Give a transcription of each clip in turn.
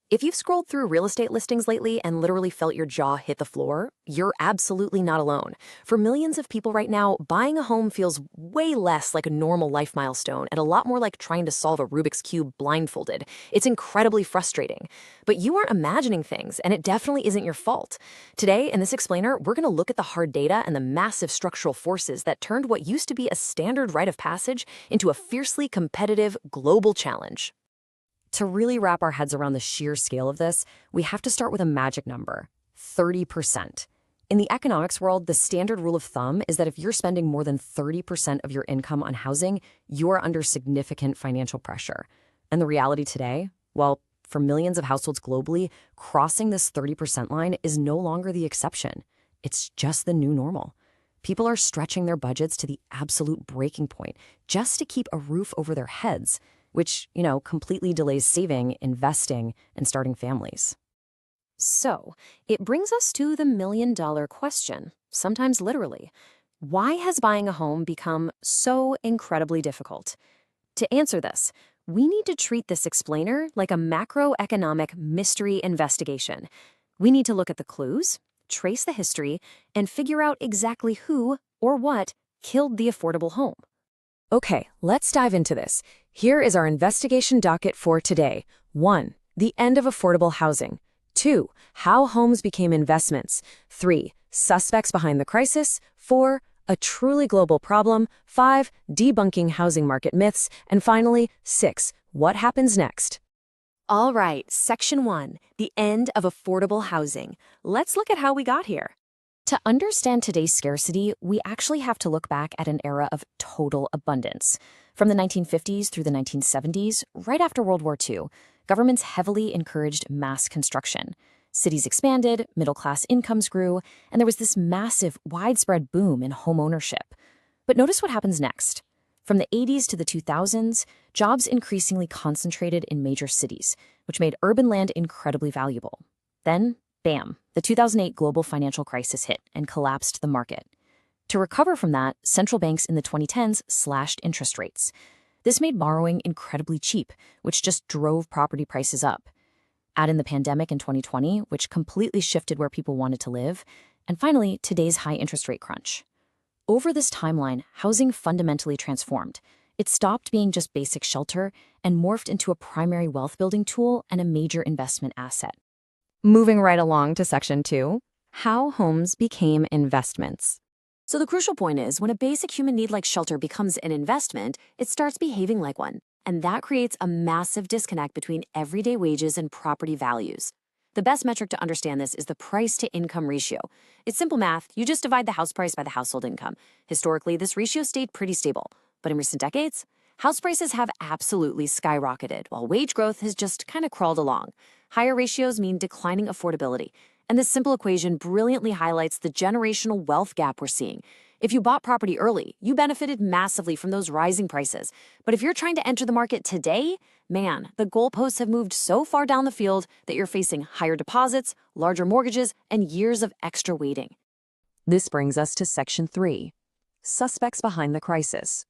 If you've scrolled through real estate listings lately and literally felt your jaw hit the floor, you're absolutely not alone. For millions of people right now, buying a home feels way less like a normal life milestone and a lot more like trying to solve a Rubik's Cube blindfolded. It's incredibly frustrating. But you aren't imagining things, and it definitely isn't your fault. Today, in this explainer, we're going to look at the hard data and the massive structural forces that turned what used to be a standard rite of passage into a fiercely competitive global challenge. To really wrap our heads around the sheer scale of this, we have to start with a magic number: 30%. In the economics world, the standard rule of thumb is that if you're spending more than 30% of your income on housing, you're under significant financial pressure. And the reality today? Well, for millions of households globally, crossing this 30% line is no longer the exception. It's just the new normal. People are stretching their budgets to the absolute breaking point just to keep a roof over their heads, which, completely delays saving, investing, and starting families. So, it brings us to the million-dollar question, sometimes literally. Why has buying a home become so incredibly difficult? To answer this, we need to treat this explainer like a macroeconomic mystery investigation. We need to look at the clues, trace the history, and figure out exactly who or what killed the affordable home. Okay, let's dive into this. Here is our investigation docket for today. 1. The end of affordable housing. 2. How homes became investments. 3. Suspects behind the crisis. 4. A truly global problem. 5. Debunking housing market myths. And finally, 6. What happens next? All right, Section 1. The end of affordable housing. Let's look at how we got here. To understand today's scarcity, we actually have to look back at an era of total abundance. From the 1950s through the 1970s, right after World War II, governments heavily encouraged mass construction. Cities expanded, middle-class incomes grew, and there was this massive, widespread boom in home ownership. But notice what happens next. From the 80s to the 2000s, jobs increasingly concentrated in major cities, which made urban land incredibly valuable. Then, bam, the 2008 global financial crisis hit and collapsed the market. To recover from that, central banks in the 2010s slashed interest rates. This made borrowing incredibly cheap, which just drove property prices up. Add in the pandemic in 2020, which completely shifted where people wanted to live. And finally, today's high interest rate crunch. Over this timeline, housing fundamentally transformed. It stopped being just basic shelter and morphed into a primary wealth-building tool and a major investment asset. Moving right along to Section 2, how homes became investments. So the crucial point is, when a basic human need like shelter becomes an investment, it starts behaving like one. And that creates a massive disconnect between everyday wages and property values. The best metric to understand this is the price-to-income ratio. It's simple math. You just divide the house price by the household income. Historically, this ratio stayed pretty stable. But in recent decades, house prices have absolutely skyrocketed, while wage growth has just kind of crawled along. Higher ratios mean declining affordability. And this simple equation brilliantly highlights the generational wealth gap we're seeing. If you bought property early, you benefited massively from those rising prices. But if you're trying to enter the market today, man, the goalposts have moved so far down the field that you're facing higher deposits, larger mortgages, and years of extra waiting. This brings us to Section 3, suspects behind the crisis.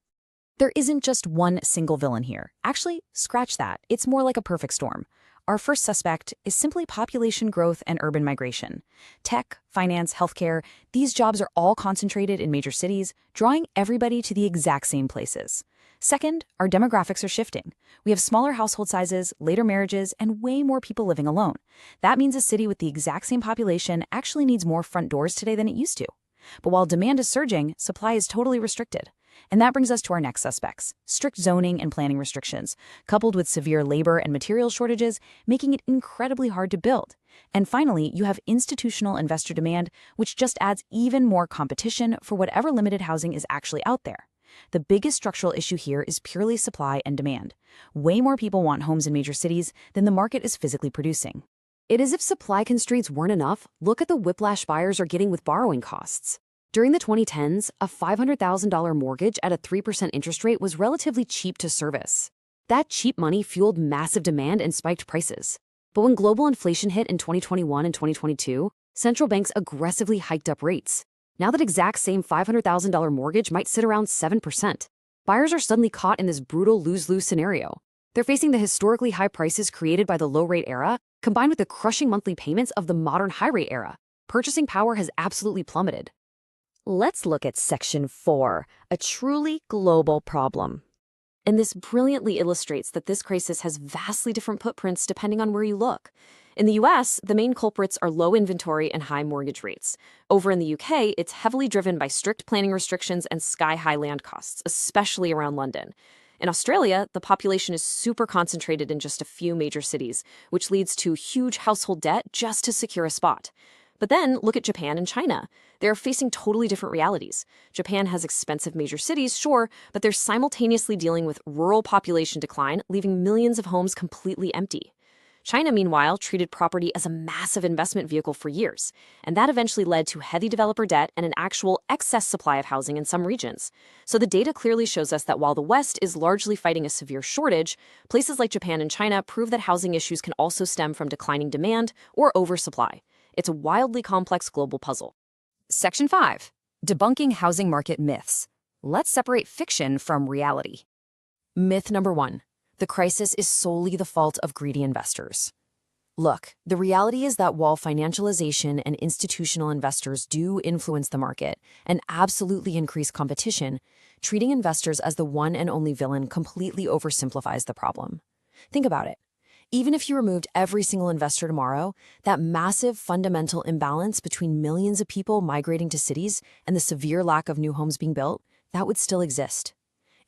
There isn't just one single villain here. Actually, scratch that. It's more like a perfect storm. Our first suspect is simply population growth and urban migration. Tech, finance, healthcare, these jobs are all concentrated in major cities, drawing everybody to the exact same places. Second, our demographics are shifting. We have smaller household sizes, later marriages, and way more people living alone. That means a city with the exact same population actually needs more front doors today than it used to. But while demand is surging, supply is totally restricted. And that brings us to our next suspects: strict zoning and planning restrictions, coupled with severe labor and material shortages, making it incredibly hard to build. And finally, you have institutional investor demand, which just adds even more competition for whatever limited housing is actually out there. The biggest structural issue here is purely supply and demand. Way more people want homes in major cities than the market is physically producing. It is as if supply constraints weren't enough. Look at the whiplash buyers are getting with borrowing costs. During the 2010s, a $500,000 mortgage at a 3% interest rate was relatively cheap to service. That cheap money fueled massive demand and spiked prices. But when global inflation hit in 2021 and 2022, central banks aggressively hiked up rates. Now that exact same $500,000 mortgage might sit around 7%. Buyers are suddenly caught in this brutal lose-lose scenario. They're facing the historically high prices created by the low-rate era Combined with the crushing monthly payments of the modern high-rate era, purchasing power has absolutely plummeted. Let's look at Section 4, a truly global problem. And this brilliantly illustrates that this crisis has vastly different footprints depending on where you look. In the US, the main culprits are low inventory and high mortgage rates. Over in the UK, it's heavily driven by strict planning restrictions and sky-high land costs, especially around London. In Australia, the population is super concentrated in just a few major cities, which leads to huge household debt just to secure a spot. But then look at Japan and China. They're facing totally different realities. Japan has expensive major cities, sure, but they're simultaneously dealing with rural population decline, leaving millions of homes completely empty. China, meanwhile, treated property as a massive investment vehicle for years, and that eventually led to heavy developer debt and an actual excess supply of housing in some regions. So the data clearly shows us that while the West is largely fighting a severe shortage, places like Japan and China prove that housing issues can also stem from declining demand or oversupply. It's a wildly complex global puzzle. Section 5. Debunking housing market myths. Let's separate fiction from reality. Myth number 1. The crisis is solely the fault of greedy investors. Look, the reality is that while financialization and institutional investors do influence the market and absolutely increase competition, treating investors as the one and only villain completely oversimplifies the problem. Think about it. Even if you removed every single investor tomorrow, that massive fundamental imbalance between millions of people migrating to cities and the severe lack of new homes being built, that would still exist.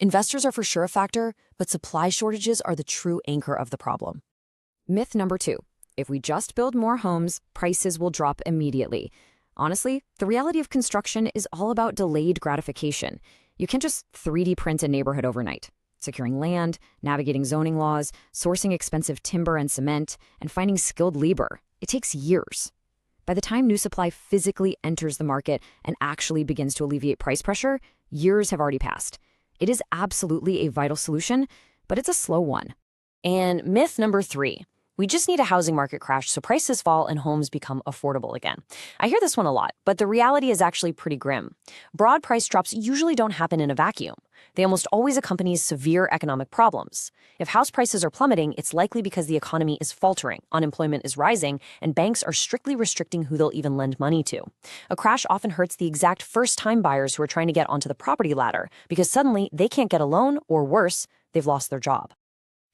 Investors are for sure a factor, but supply shortages are the true anchor of the problem. Myth number 2. If we just build more homes, prices will drop immediately. Honestly, the reality of construction is all about delayed gratification. You can't just 3D print a neighborhood overnight. Securing land, navigating zoning laws, sourcing expensive timber and cement, and finding skilled labor. It takes years. By the time new supply physically enters the market and actually begins to alleviate price pressure, years have already passed. It is absolutely a vital solution, but it's a slow one. And myth number 3. We just need a housing market crash so prices fall and homes become affordable again. I hear this one a lot, but the reality is actually pretty grim. Broad price drops usually don't happen in a vacuum. They almost always accompany severe economic problems. If house prices are plummeting, it's likely because the economy is faltering, unemployment is rising, and banks are strictly restricting who they'll even lend money to. A crash often hurts the exact first-time buyers who are trying to get onto the property ladder because suddenly they can't get a loan, or worse, they've lost their job.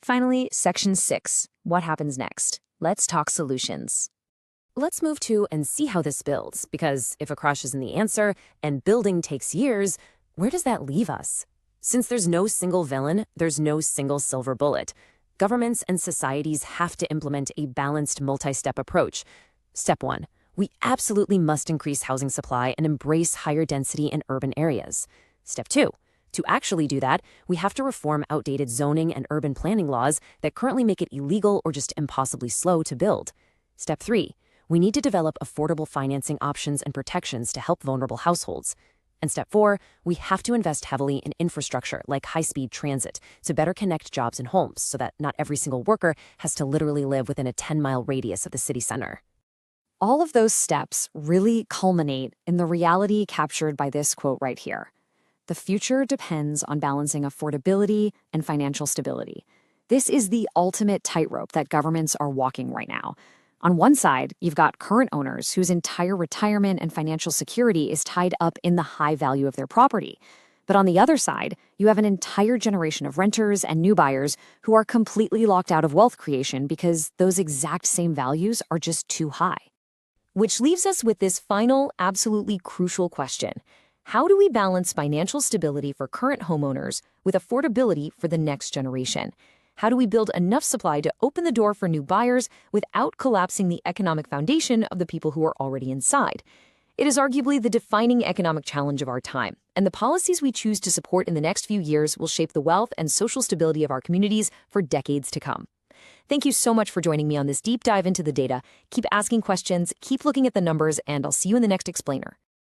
Finally, Section 6. What happens next? Let's talk solutions. Let's move to and see how this builds, because if a crash isn't the answer and building takes years, where does that leave us? Since there's no single villain, there's no single silver bullet. Governments and societies have to implement a balanced multi-step approach. Step 1. We absolutely must increase housing supply and embrace higher density in urban areas. Step 2. To actually do that, we have to reform outdated zoning and urban planning laws that currently make it illegal or just impossibly slow to build. Step 3. We need to develop affordable financing options and protections to help vulnerable households. And step 4, we have to invest heavily in infrastructure like high-speed transit to better connect jobs and homes so that not every single worker has to literally live within a 10-mile radius of the city center. All of those steps really culminate in the reality captured by this quote right here. The future depends on balancing affordability and financial stability. This is the ultimate tightrope that governments are walking right now. On one side, you've got current owners whose entire retirement and financial security is tied up in the high value of their property. But on the other side, you have an entire generation of renters and new buyers who are completely locked out of wealth creation because those exact same values are just too high. Which leaves us with this final, absolutely crucial question. How do we balance financial stability for current homeowners with affordability for the next generation? How do we build enough supply to open the door for new buyers without collapsing the economic foundation of the people who are already inside? It is arguably the defining economic challenge of our time, and the policies we choose to support in the next few years will shape the wealth and social stability of our communities for decades to come. Thank you so much for joining me on this deep dive into the data. Keep asking questions, keep looking at the numbers, and I'll see you in the next explainer.